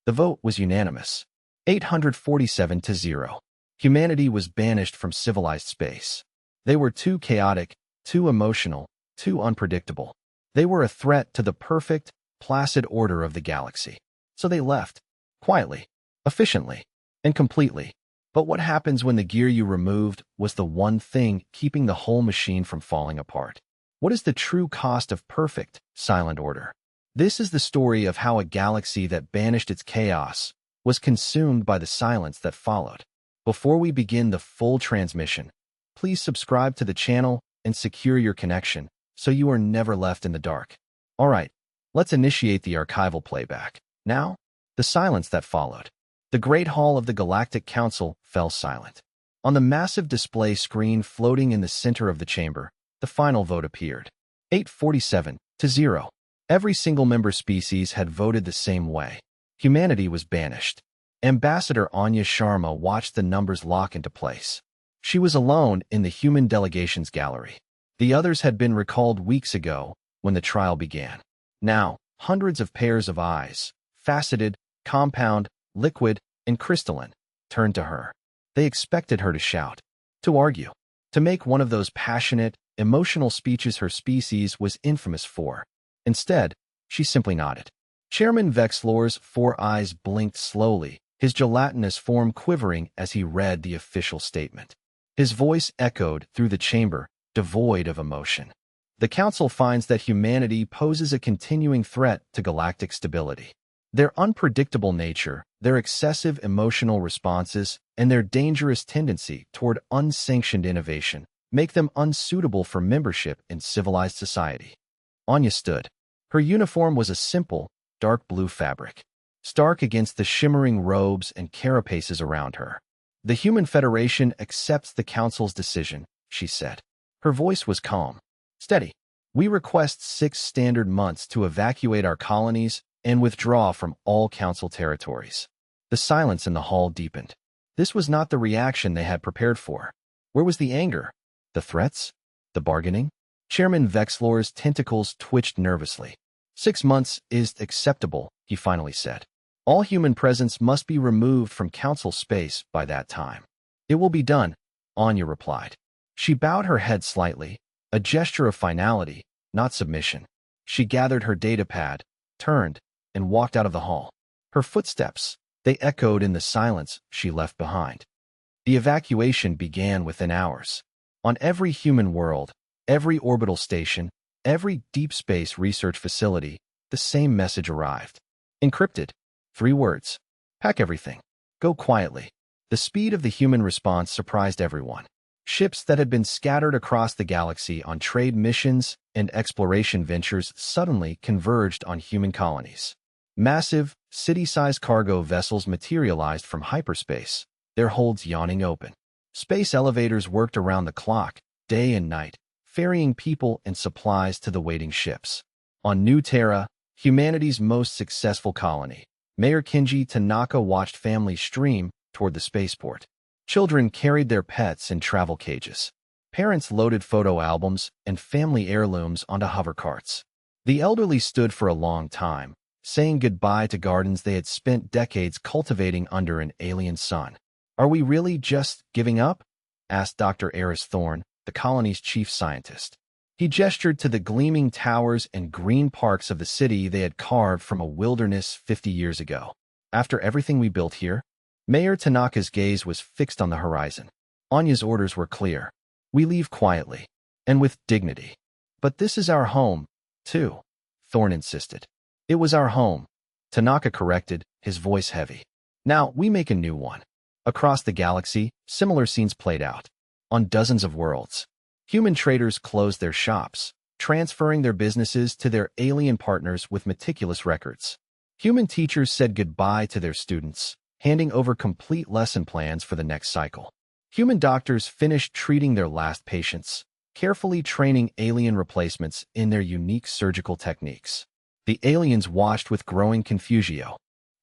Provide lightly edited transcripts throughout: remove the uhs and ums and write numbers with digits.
The vote was unanimous. 847 to 0. Humanity was banished from civilized space. They were too chaotic, too emotional, too unpredictable. They were a threat to the perfect, placid order of the galaxy. So they left, quietly, efficiently, and completely. But what happens when the gear you removed was the one thing keeping the whole machine from falling apart? What is the true cost of perfect, silent order? This is the story of how a galaxy that banished its chaos was consumed by the silence that followed. Before we begin the full transmission, please subscribe to the channel and secure your connection so you are never left in the dark. All right, let's initiate the archival playback. Now, the silence that followed. The Great Hall of the Galactic Council fell silent. On the massive display screen floating in the center of the chamber, the final vote appeared. 847 to 0. Every single member species had voted the same way. Humanity was banished. Ambassador Anya Sharma watched the numbers lock into place. She was alone in the human delegations gallery. The others had been recalled weeks ago when the trial began. Now, hundreds of pairs of eyes, faceted, compound, liquid, and crystalline, turned to her. They expected her to shout, to argue, to make one of those passionate, emotional speeches her species was infamous for. Instead, she simply nodded. Chairman Vexlor's 4 eyes blinked slowly, his gelatinous form quivering as he read the official statement. His voice echoed through the chamber, devoid of emotion. The Council finds that humanity poses a continuing threat to galactic stability. Their unpredictable nature, their excessive emotional responses, and their dangerous tendency toward unsanctioned innovation make them unsuitable for membership in civilized society. Anya stood. Her uniform was a simple, dark blue fabric, stark against the shimmering robes and carapaces around her. The Human Federation accepts the Council's decision, she said. Her voice was calm, steady. We request 6 standard months to evacuate our colonies and withdraw from all Council territories. The silence in the hall deepened. This was not the reaction they had prepared for. Where was the anger? The threats? The bargaining? Chairman Vexlor's tentacles twitched nervously. 6 months is acceptable, he finally said. All human presence must be removed from Council space by that time. It will be done, Anya replied. She bowed her head slightly, a gesture of finality, not submission. She gathered her datapad, turned, and walked out of the hall. Her footsteps, they echoed in the silence she left behind. The evacuation began within hours. On every human world, every orbital station, every deep space research facility, the same message arrived. Encrypted. 3 words. Pack everything. Go quietly. The speed of the human response surprised everyone. Ships that had been scattered across the galaxy on trade missions and exploration ventures suddenly converged on human colonies. Massive, city-sized cargo vessels materialized from hyperspace, their holds yawning open. Space elevators worked around the clock, day and night, ferrying people and supplies to the waiting ships. On New Terra, humanity's most successful colony, Mayor Kenji Tanaka watched families stream toward the spaceport. Children carried their pets in travel cages. Parents loaded photo albums and family heirlooms onto hover carts. The elderly stood for a long time, saying goodbye to gardens they had spent decades cultivating under an alien sun. Are we really just giving up? Asked Dr. Eris Thorne, the colony's chief scientist. He gestured to the gleaming towers and green parks of the city they had carved from a wilderness 50 years ago. After everything we built here? Mayor Tanaka's gaze was fixed on the horizon. Anya's orders were clear. We leave quietly, and with dignity. But this is our home, too, Thorne insisted. It was our home, Tanaka corrected, his voice heavy. Now we make a new one. Across the galaxy, similar scenes played out. On dozens of worlds, human traders closed their shops, transferring their businesses to their alien partners with meticulous records. Human teachers said goodbye to their students, handing over complete lesson plans for the next cycle. Human doctors finished treating their last patients, carefully training alien replacements in their unique surgical techniques. The aliens watched with growing confusion.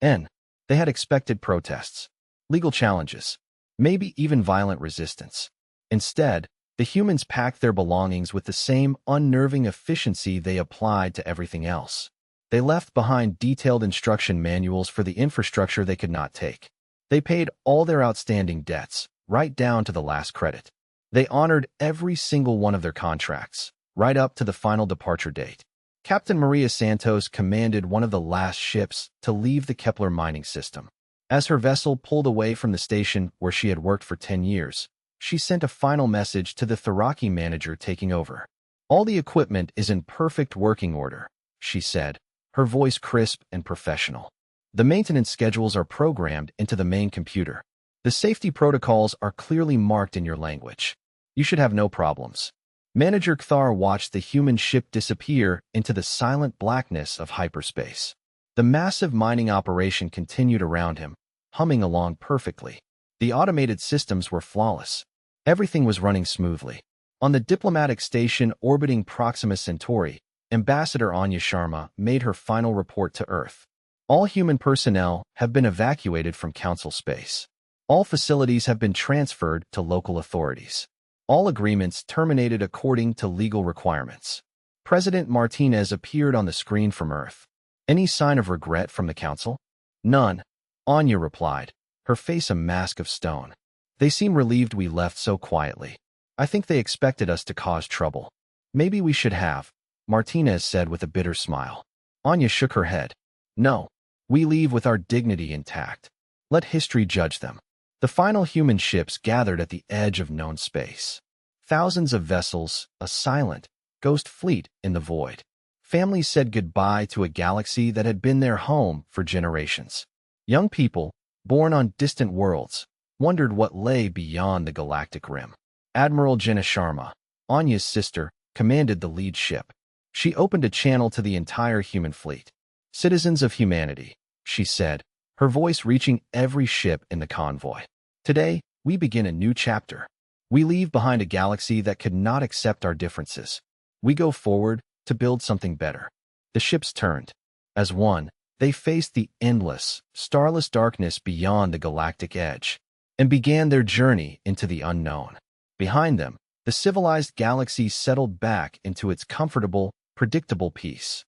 They had expected protests, legal challenges, maybe even violent resistance. Instead, the humans packed their belongings with the same unnerving efficiency they applied to everything else. They left behind detailed instruction manuals for the infrastructure they could not take. They paid all their outstanding debts, right down to the last credit. They honored every single one of their contracts, right up to the final departure date. Captain Maria Santos commanded one of the last ships to leave the Kepler mining system. As her vessel pulled away from the station where she had worked for 10 years, she sent a final message to the Tharaki manager taking over. "All the equipment is in perfect working order," she said, her voice crisp and professional. "The maintenance schedules are programmed into the main computer. The safety protocols are clearly marked in your language. You should have no problems." Manager Kthar watched the human ship disappear into the silent blackness of hyperspace. The massive mining operation continued around him, humming along perfectly. The automated systems were flawless. Everything was running smoothly. On the diplomatic station orbiting Proxima Centauri, Ambassador Anya Sharma made her final report to Earth. "All human personnel have been evacuated from Council space. All facilities have been transferred to local authorities. All agreements terminated according to legal requirements." President Martinez appeared on the screen from Earth. "Any sign of regret from the Council?" "None," Anya replied, her face a mask of stone. "They seem relieved we left so quietly. I think they expected us to cause trouble." "Maybe we should have," Martinez said with a bitter smile. Anya shook her head. "No, we leave with our dignity intact. Let history judge them." The final human ships gathered at the edge of known space. Thousands of vessels, a silent, ghost fleet in the void. Families said goodbye to a galaxy that had been their home for generations. Young people, born on distant worlds, wondered what lay beyond the galactic rim. Admiral Jenna Sharma, Anya's sister, commanded the lead ship. She opened a channel to the entire human fleet. "Citizens of humanity," she said, her voice reaching every ship in the convoy. "Today, we begin a new chapter. We leave behind a galaxy that could not accept our differences. We go forward to build something better." The ships turned. As one, they faced the endless, starless darkness beyond the galactic edge and began their journey into the unknown. Behind them, the civilized galaxy settled back into its comfortable, predictable peace.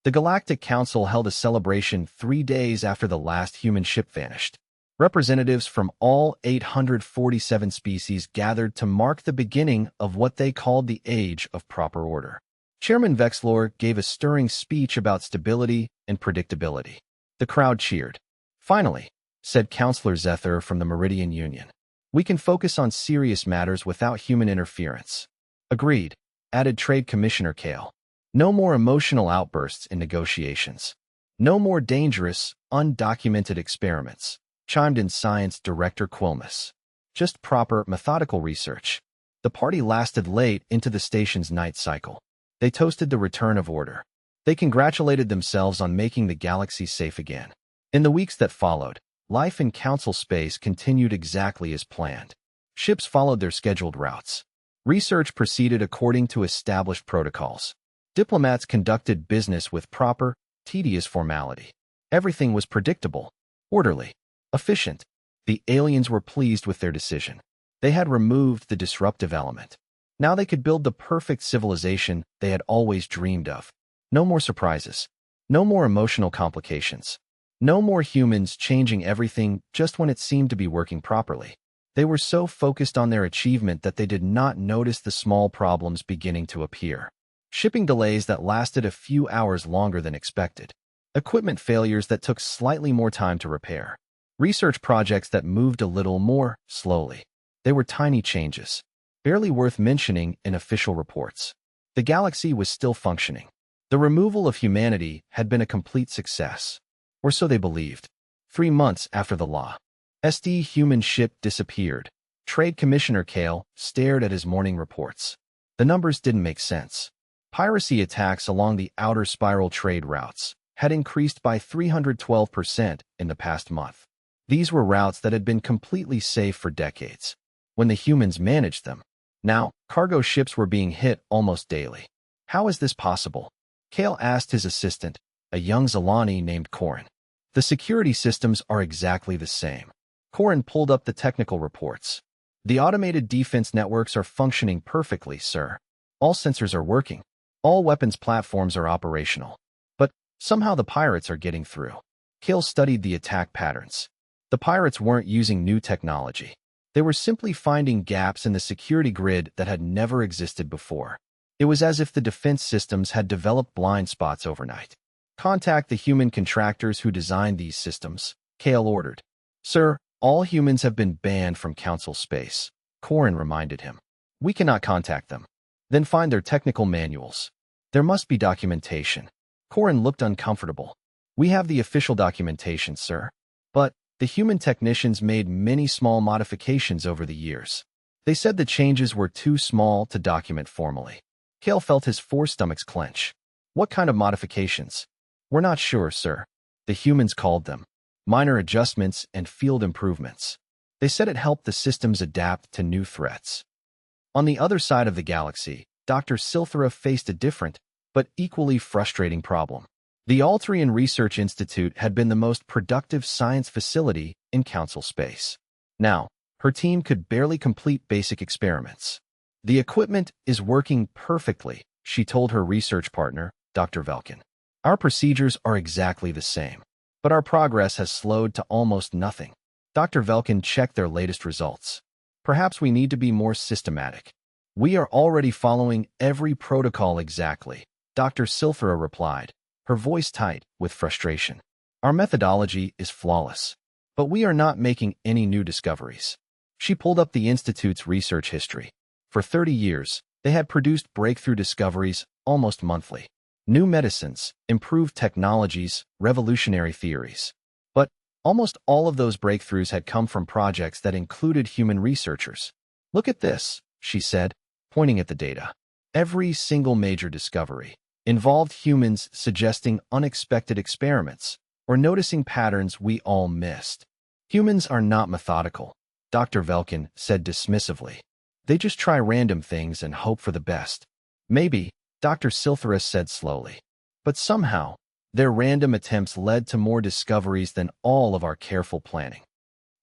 The Galactic Council held a celebration 3 days after the last human ship vanished. Representatives from all 847 species gathered to mark the beginning of what they called the Age of Proper Order. Chairman Vexlor gave a stirring speech about stability and predictability. The crowd cheered. "Finally," said Councillor Zether from the Meridian Union, "we can focus on serious matters without human interference." "Agreed," added Trade Commissioner Kale. "No more emotional outbursts in negotiations. No more dangerous, undocumented experiments," chimed in Science Director Quilmes. "Just proper, methodical research." The party lasted late into the station's night cycle. They toasted the return of order. They congratulated themselves on making the galaxy safe again. In the weeks that followed, life in Council space continued exactly as planned. Ships followed their scheduled routes. Research proceeded according to established protocols. Diplomats conducted business with proper, tedious formality. Everything was predictable, orderly, efficient. The aliens were pleased with their decision. They had removed the disruptive element. Now they could build the perfect civilization they had always dreamed of. No more surprises. No more emotional complications. No more humans changing everything just when it seemed to be working properly. They were so focused on their achievement that they did not notice the small problems beginning to appear. Shipping delays that lasted a few hours longer than expected. Equipment failures that took slightly more time to repair. Research projects that moved a little more slowly. They were tiny changes, barely worth mentioning in official reports. The galaxy was still functioning. The removal of humanity had been a complete success. Or so they believed. 3 months after the law, SD human ship disappeared. Trade Commissioner Kale stared at his morning reports. The numbers didn't make sense. Piracy attacks along the outer spiral trade routes had increased by 312% in the past month. These were routes that had been completely safe for decades, when the humans managed them. Now, cargo ships were being hit almost daily. "How is this possible?" Kale asked his assistant, a young Zalani named Corin. "The security systems are exactly the same." Corin pulled up the technical reports. "The automated defense networks are functioning perfectly, sir. All sensors are working. All weapons platforms are operational. But Somehow the pirates are getting through. Kale studied the attack patterns. The pirates weren't using new technology. They were simply finding gaps in the security grid that had never existed before. It was as if the defense systems had developed blind spots overnight. Contact the human contractors who designed these systems, Kale ordered. Sir, all humans have been banned from Council space, Corin reminded him. We cannot contact them. Then find their technical manuals. There must be documentation. Corin looked uncomfortable. We have the official documentation, sir. But the human technicians made many small modifications over the years. They said the changes were too small to document formally. Kale felt his four stomachs clench. What kind of modifications? We're not sure, sir. The humans called them minor adjustments and field improvements. They said it helped the systems adapt to new threats. On the other side of the galaxy, Dr. Silthera faced a different, but equally frustrating problem. The Altrian Research Institute had been the most productive science facility in Council space. Now, her team could barely complete basic experiments. The equipment is working perfectly, she told her research partner, Dr. Velkin. Our procedures are exactly the same, but our progress has slowed to almost nothing. Dr. Velkin checked their latest results. Perhaps we need to be more systematic. We are already following every protocol exactly, Dr. Silthera replied, her voice tight with frustration. Our methodology is flawless, but we are not making any new discoveries. She pulled up the Institute's research history. For 30 years, they had produced breakthrough discoveries almost monthly. New medicines, improved technologies, revolutionary theories. But almost all of those breakthroughs had come from projects that included human researchers. Look at this, she said, pointing at the data. Every single major discovery involved humans suggesting unexpected experiments or noticing patterns we all missed. Humans are not methodical, Dr. Velkin said dismissively. They just try random things and hope for the best. Maybe, Dr. Silthera said slowly. But somehow, their random attempts led to more discoveries than all of our careful planning.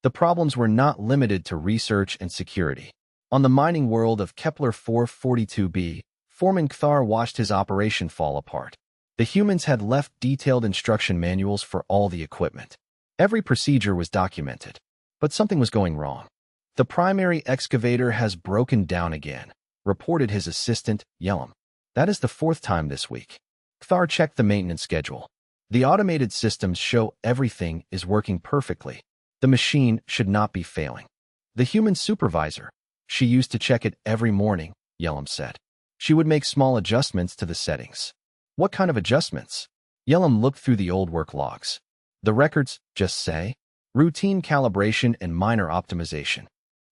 The problems were not limited to research and security. On the mining world of Kepler 442b, Foreman Kthar watched his operation fall apart. The humans had left detailed instruction manuals for all the equipment. Every procedure was documented, but something was going wrong. The primary excavator has broken down again, reported his assistant, Yellum. That is the fourth time this week. Kthar checked the maintenance schedule. The automated systems show everything is working perfectly. The machine should not be failing. The human supervisor. She used to check it every morning, Yellum said. She would make small adjustments to the settings. What kind of adjustments? Yellum looked through the old work logs. The records just say, routine calibration and minor optimization.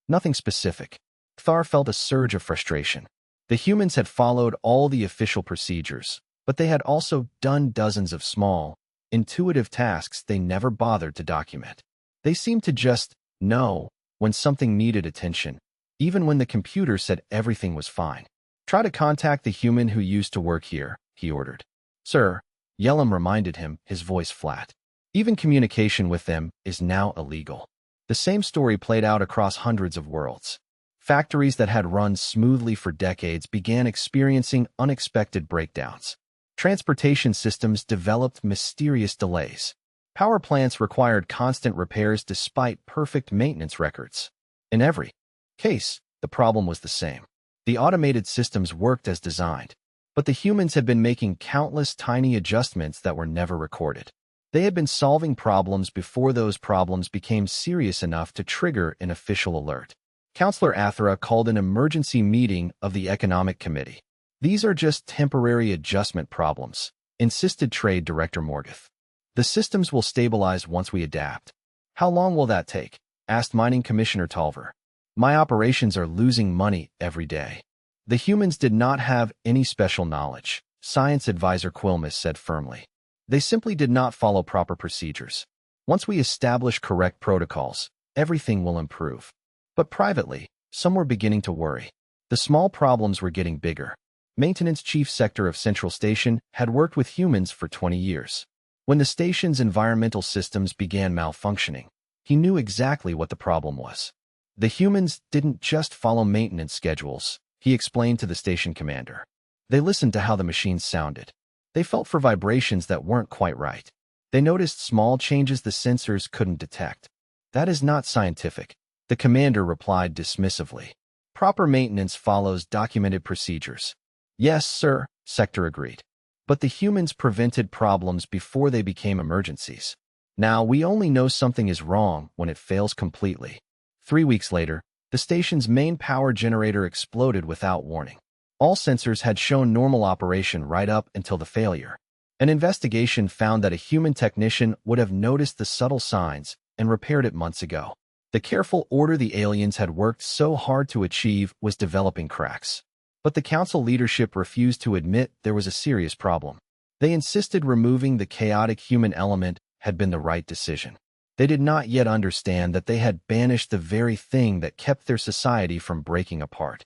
Nothing specific. Kthar felt a surge of frustration. The humans had followed all the official procedures, but they had also done dozens of small, intuitive tasks they never bothered to document. They seemed to just know when something needed attention, even when the computer said everything was fine. Try to contact the human who used to work here, he ordered. Sir, Yellum reminded him, his voice flat. Even communication with them is now illegal. The same story played out across hundreds of worlds. Factories that had run smoothly for decades began experiencing unexpected breakdowns. Transportation systems developed mysterious delays. Power plants required constant repairs despite perfect maintenance records. In every case, the problem was the same. The automated systems worked as designed, but the humans had been making countless tiny adjustments that were never recorded. They had been solving problems before those problems became serious enough to trigger an official alert. Counselor Athera called an emergency meeting of the Economic Committee. These are just temporary adjustment problems, insisted Trade Director Morgoth. The systems will stabilize once we adapt. How long will that take? Asked Mining Commissioner Tolver. My operations are losing money every day. The humans did not have any special knowledge, Science Advisor Quilmes said firmly. They simply did not follow proper procedures. Once we establish correct protocols, everything will improve. But privately, some were beginning to worry. The small problems were getting bigger. Maintenance Chief Sector of Central Station had worked with humans for 20 years. When the station's environmental systems began malfunctioning, he knew exactly what the problem was. The humans didn't just follow maintenance schedules, he explained to the station commander. They listened to how the machines sounded. They felt for vibrations that weren't quite right. They noticed small changes the sensors couldn't detect. That is not scientific, the commander replied dismissively. Proper maintenance follows documented procedures. Yes, sir, Sector agreed. But the humans prevented problems before they became emergencies. Now we only know something is wrong when it fails completely. 3 weeks later, the station's main power generator exploded without warning. All sensors had shown normal operation right up until the failure. An investigation found that a human technician would have noticed the subtle signs and repaired it months ago. The careful order the aliens had worked so hard to achieve was developing cracks. But the council leadership refused to admit there was a serious problem. They insisted removing the chaotic human element had been the right decision. They did not yet understand that they had banished the very thing that kept their society from breaking apart.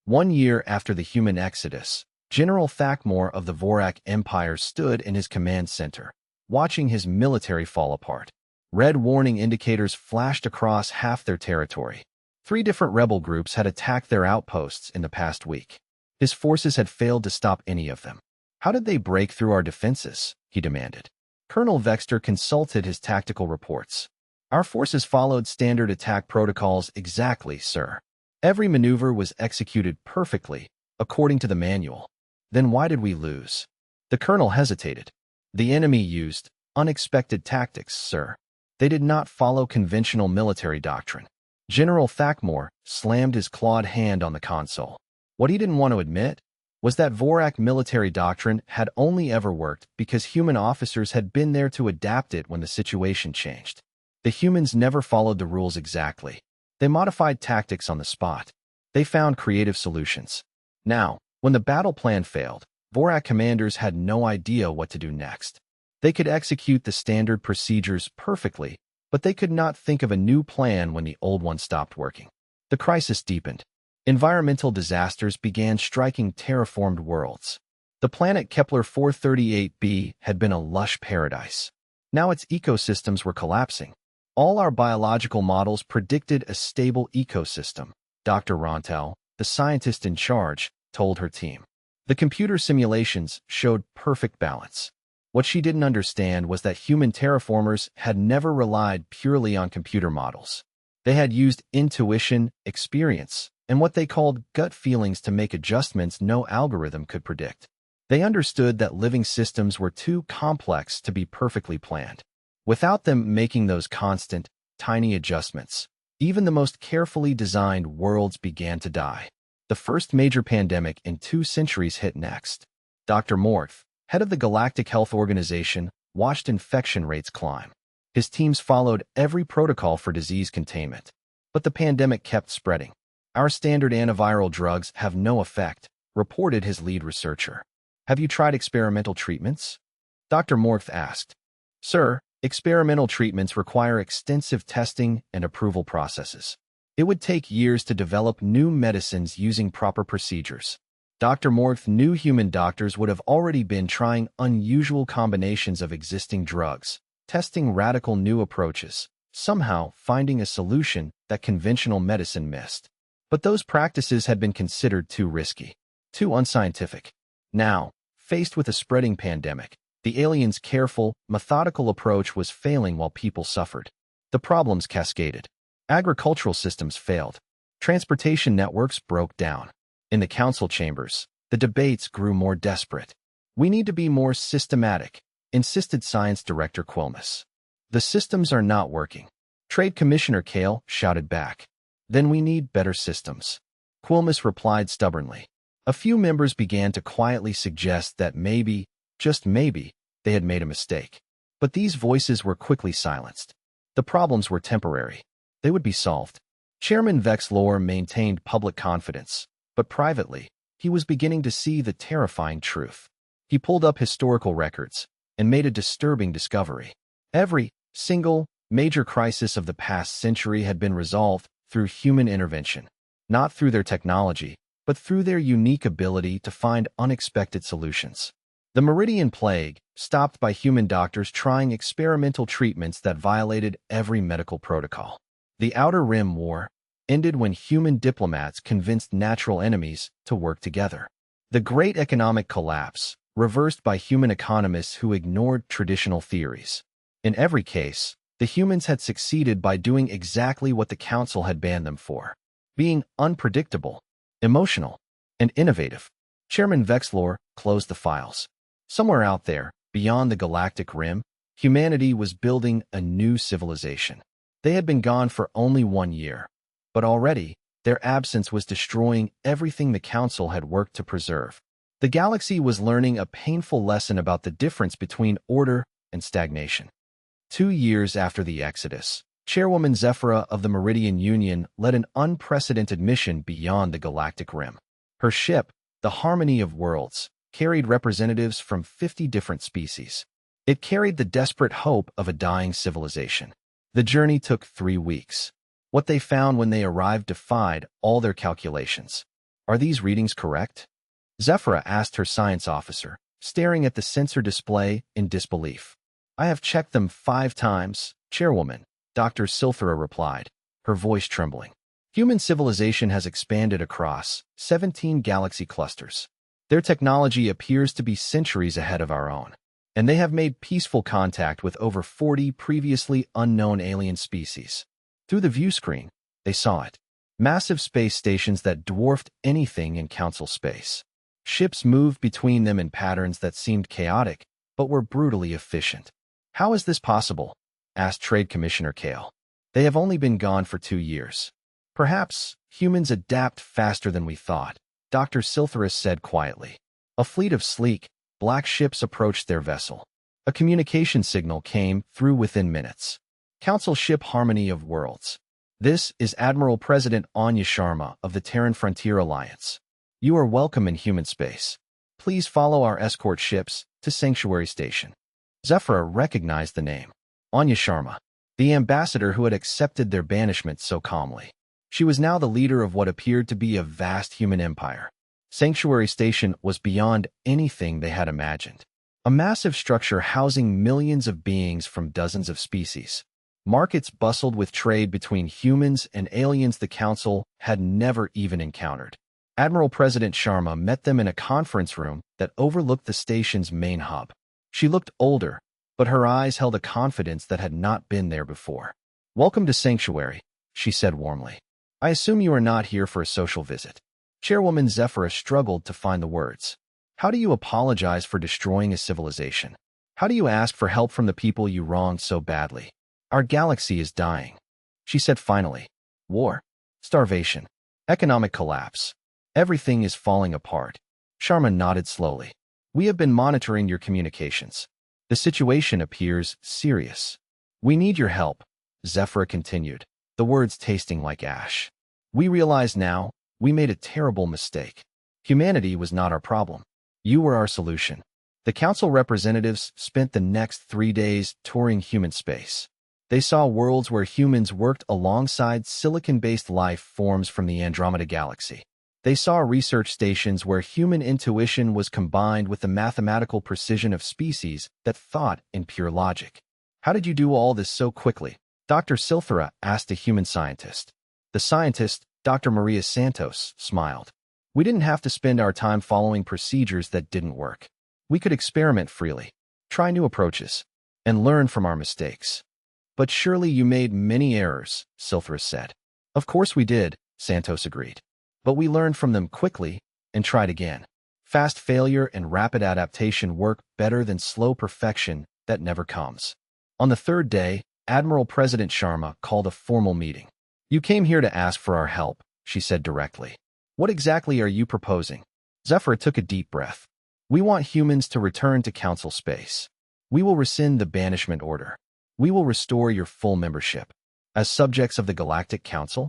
1 year after the human exodus, General Thakmore of the Vorak Empire stood in his command center, watching his military fall apart. Red warning indicators flashed across half their territory. 3 different rebel groups had attacked their outposts in the past week. His forces had failed to stop any of them. How did they break through our defenses? He demanded. Colonel Vexter consulted his tactical reports. Our forces followed standard attack protocols exactly, sir. Every maneuver was executed perfectly, according to the manual. Then why did we lose? The colonel hesitated. The enemy used unexpected tactics, sir. They did not follow conventional military doctrine. General Thakmore slammed his clawed hand on the console. What he didn't want to admit was that Vorak military doctrine had only ever worked because human officers had been there to adapt it when the situation changed. The humans never followed the rules exactly. They modified tactics on the spot. They found creative solutions. Now, when the battle plan failed, Vorak commanders had no idea what to do next. They could execute the standard procedures perfectly, but they could not think of a new plan when the old one stopped working. The crisis deepened. Environmental disasters began striking terraformed worlds. The planet Kepler 438b had been a lush paradise. Now its ecosystems were collapsing. All our biological models predicted a stable ecosystem, Dr. Rontel, the scientist in charge, told her team. The computer simulations showed perfect balance. What she didn't understand was that human terraformers had never relied purely on computer models. They had used intuition, experience, and what they called gut feelings to make adjustments no algorithm could predict. They understood that living systems were too complex to be perfectly planned. Without them making those constant, tiny adjustments, even the most carefully designed worlds began to die. The first major pandemic in 2 centuries hit next. Dr. Morth, head of the Galactic Health Organization, watched infection rates climb. His teams followed every protocol for disease containment. But the pandemic kept spreading. Our standard antiviral drugs have no effect, reported his lead researcher. Have you tried experimental treatments? Dr. Morth asked. Sir, experimental treatments require extensive testing and approval processes. It would take years to develop new medicines using proper procedures. Dr. Morth knew human doctors would have already been trying unusual combinations of existing drugs, testing radical new approaches, somehow finding a solution that conventional medicine missed. But those practices had been considered too risky, too unscientific. Now, faced with a spreading pandemic, the aliens' careful, methodical approach was failing while people suffered. The problems cascaded. Agricultural systems failed. Transportation networks broke down. In the council chambers, the debates grew more desperate. We need to be more systematic, insisted Science Director Quilmes. The systems are not working. Trade Commissioner Kale shouted back. Then we need better systems. Quilmes replied stubbornly. A few members began to quietly suggest that maybe, just maybe, they had made a mistake. But these voices were quickly silenced. The problems were temporary. They would be solved. Chairman Vexlor maintained public confidence, but privately, he was beginning to see the terrifying truth. He pulled up historical records and made a disturbing discovery. Every single major crisis of the past century had been resolved through human intervention, not through their technology, but through their unique ability to find unexpected solutions. The Meridian Plague, stopped by human doctors trying experimental treatments that violated every medical protocol. The Outer Rim War ended when human diplomats convinced natural enemies to work together. The Great Economic Collapse, reversed by human economists who ignored traditional theories. In every case, the humans had succeeded by doing exactly what the council had banned them for: being unpredictable, emotional, and innovative. Chairman Vexlor closed the files. Somewhere out there, beyond the galactic rim, humanity was building a new civilization. They had been gone for only 1 year, but already their absence was destroying everything the council had worked to preserve. The galaxy was learning a painful lesson about the difference between order and stagnation. 2 years after the Exodus, Chairwoman Zephyra of the Meridian Union led an unprecedented mission beyond the galactic rim. Her ship, the Harmony of Worlds, carried representatives from 50 different species. It carried the desperate hope of a dying civilization. The journey took 3 weeks. What they found when they arrived defied all their calculations. "Are these readings correct?" Zephyra asked her science officer, staring at the sensor display in disbelief. "I have checked them 5 times, Chairwoman," Dr. Silthera replied, her voice trembling. "Human civilization has expanded across 17 galaxy clusters. Their technology appears to be centuries ahead of our own, and they have made peaceful contact with over 40 previously unknown alien species." Through the view screen, they saw it. Massive space stations that dwarfed anything in Council space. Ships moved between them in patterns that seemed chaotic, but were brutally efficient. "How is this possible?" asked Trade Commissioner Kale. "They have only been gone for 2 years. Perhaps humans adapt faster than we thought," Dr. Siltheris said quietly. A fleet of sleek, black ships approached their vessel. A communication signal came through within minutes. "Council Ship Harmony of Worlds. This is Admiral President Anya Sharma of the Terran Frontier Alliance. You are welcome in human space. Please follow our escort ships to Sanctuary Station." Zephyra recognized the name. Anya Sharma, the ambassador who had accepted their banishment so calmly. She was now the leader of what appeared to be a vast human empire. Sanctuary Station was beyond anything they had imagined. A massive structure housing millions of beings from dozens of species. Markets bustled with trade between humans and aliens the Council had never even encountered. Admiral President Sharma met them in a conference room that overlooked the station's main hub. She looked older, but her eyes held a confidence that had not been there before. "Welcome to Sanctuary," she said warmly. "I assume you are not here for a social visit." Chairwoman Zephyra struggled to find the words. "How do you apologize for destroying a civilization? How do you ask for help from the people you wronged so badly? Our galaxy is dying," she said finally. "War, starvation, economic collapse. Everything is falling apart." Sharma nodded slowly. "We have been monitoring your communications. The situation appears serious. We need your help," Zephyra continued, the words tasting like ash. "We realize now we made a terrible mistake. Humanity was not our problem. You were our solution." The Council representatives spent the next 3 days touring human space. They saw worlds where humans worked alongside silicon-based life forms from the Andromeda Galaxy. They saw research stations where human intuition was combined with the mathematical precision of species that thought in pure logic. "How did you do all this so quickly?" Dr. Silthera asked a human scientist. The scientist, Dr. Maria Santos, smiled. "We didn't have to spend our time following procedures that didn't work. We could experiment freely, try new approaches, and learn from our mistakes." "But surely you made many errors," Silthera said. "Of course we did," Santos agreed. "But we learned from them quickly and tried again. Fast failure and rapid adaptation work better than slow perfection that never comes." On the 3rd day, Admiral President Sharma called a formal meeting. "You came here to ask for our help," she said directly. "What exactly are you proposing?" Zephyr took a deep breath. "We want humans to return to Council space. We will rescind the banishment order. We will restore your full membership." "As subjects of the Galactic Council?"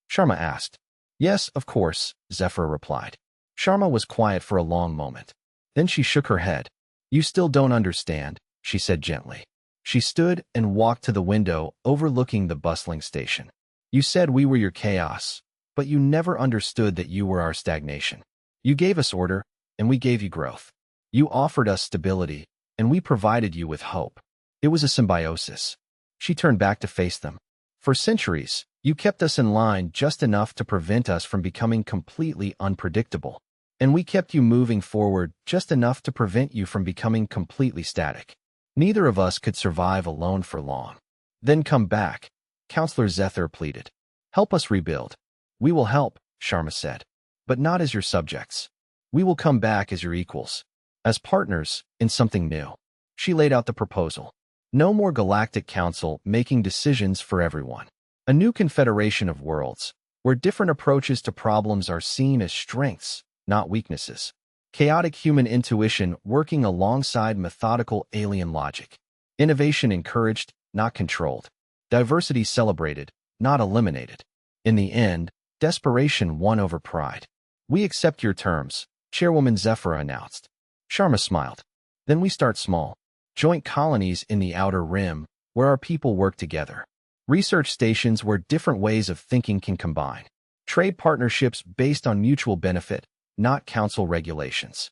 Sharma asked. "Yes, of course," Zephyr replied. Sharma was quiet for a long moment. Then she shook her head. "You still don't understand," she said gently. She stood and walked to the window overlooking the bustling station. "You said we were your chaos, but you never understood that you were our stagnation. You gave us order, and we gave you growth. You offered us stability, and we provided you with hope. It was a symbiosis." She turned back to face them. "For centuries, you kept us in line just enough to prevent us from becoming completely unpredictable. And we kept you moving forward just enough to prevent you from becoming completely static. Neither of us could survive alone for long. Then come back, Counselor Zethar pleaded. Help us rebuild. We will help, Sharma said. But not as your subjects. We will come back as your equals. As partners in something new. She laid out the proposal. No more Galactic Council making decisions for everyone. A new confederation of worlds, where different approaches to problems are seen as strengths, not weaknesses. Chaotic human intuition working alongside methodical alien logic. Innovation encouraged, not controlled. Diversity celebrated, not eliminated. In the end, desperation won over pride. We accept your terms, Chairwoman Zephyra announced. Sharma smiled. Then we start small. Joint colonies in the outer rim, where our people work together. Research stations where different ways of thinking can combine. Trade partnerships based on mutual benefit, not council regulations.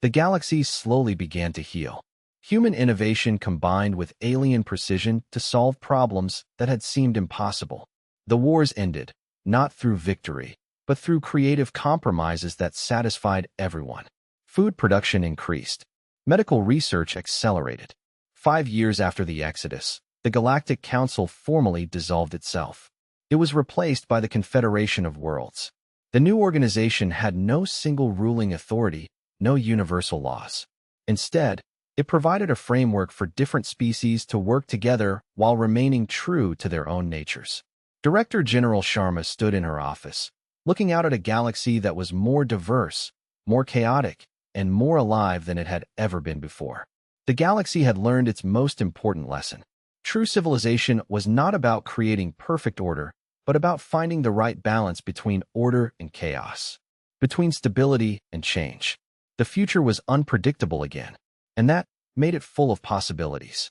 The galaxy slowly began to heal. Human innovation combined with alien precision to solve problems that had seemed impossible. The wars ended, not through victory, but through creative compromises that satisfied everyone. Food production increased. Medical research accelerated. 5 years after the Exodus, the Galactic Council formally dissolved itself. It was replaced by the Confederation of Worlds. The new organization had no single ruling authority, no universal laws. Instead, it provided a framework for different species to work together while remaining true to their own natures. Director General Sharma stood in her office, looking out at a galaxy that was more diverse, more chaotic, and more alive than it had ever been before. The galaxy had learned its most important lesson. True civilization was not about creating perfect order, but about finding the right balance between order and chaos, between stability and change. The future was unpredictable again, and that made it full of possibilities.